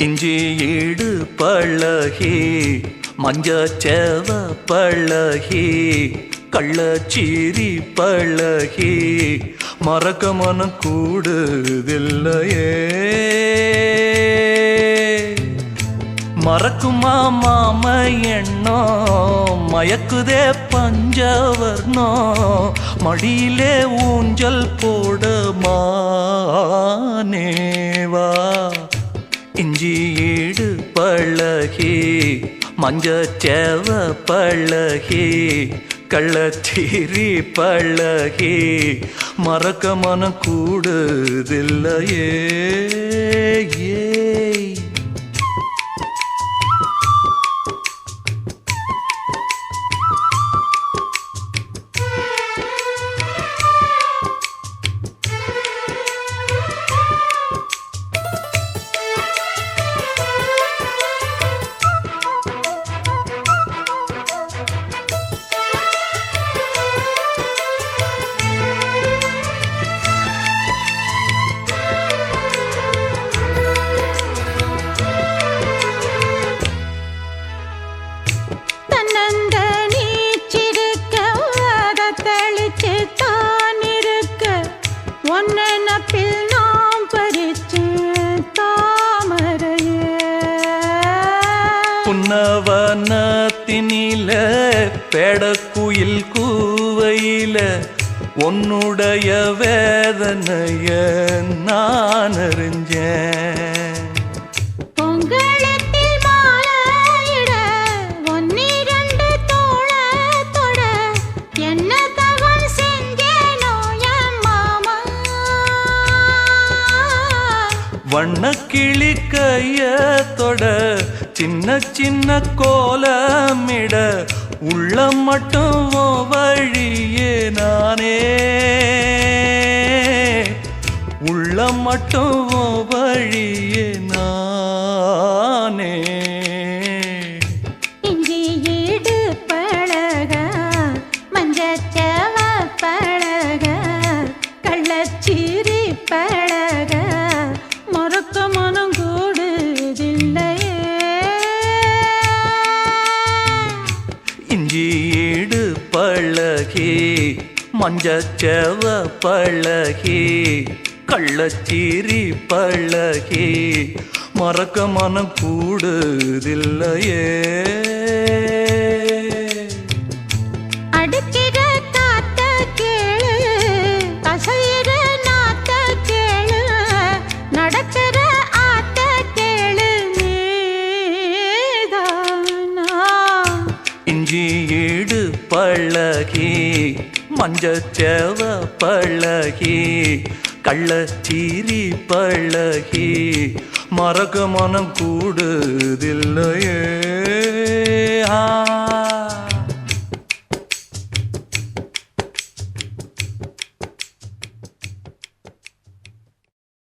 இஞ்சி ஈடு பழகி மஞ்சச்சேவ பழகி கள்ளச்சீரி பழகி மறக்க மனம் கூடுதில்லையே. மறக்குமா மாம எண்ணோ மயக்குதே பஞ்சவர்ணோ மடியிலே ஊஞ்சல் போட மானேவா. இஞ்சி ஈடு பழகி மஞ்சச்சேவ பழகி கள்ளச்சீரி பழகி மறக்க மனம் கூடுதில்லையே. புன்னவனத்தினில பேடக்குயில் கூவையில உன்னுடைய வேதனைய நான் அறிஞ்சேன். பொங்கலத்தில் மாலையிட ஒன்னிரண்டு தோளத்தோட என்ன தவம் செஞ்சேனோ என் மாமா. வண்ணக்கிளி கையத்தோட சின்ன சின்ன கோலமிட உள்ளம் மட்டும் வழியே நானே உள்ளம் மட்டும் வழியே நானே. இஞ்சி ஈடு பழக மஞ்சச்சேவ பழக கள்ளச்சீரி பழக மறக்க மனம் கூடுதில்லையே. இஞ்சி ஈடு பழகி மஞ்சச்சேவ பழகி கள்ளச்சீரி பழகி மறக்க மனம் கூடுதில்லையே. அடிக்கிற காத்த கேளு கசையிற நாத்த கேளு நடக்கிற ஆத்த கேளு நீதானா. இஞ்சி ஈடு பழகி மஞ்சச்சேவ பழகி கள்ளச்சீரி பழகி மறக்க மனம் கூடுதில்லையே.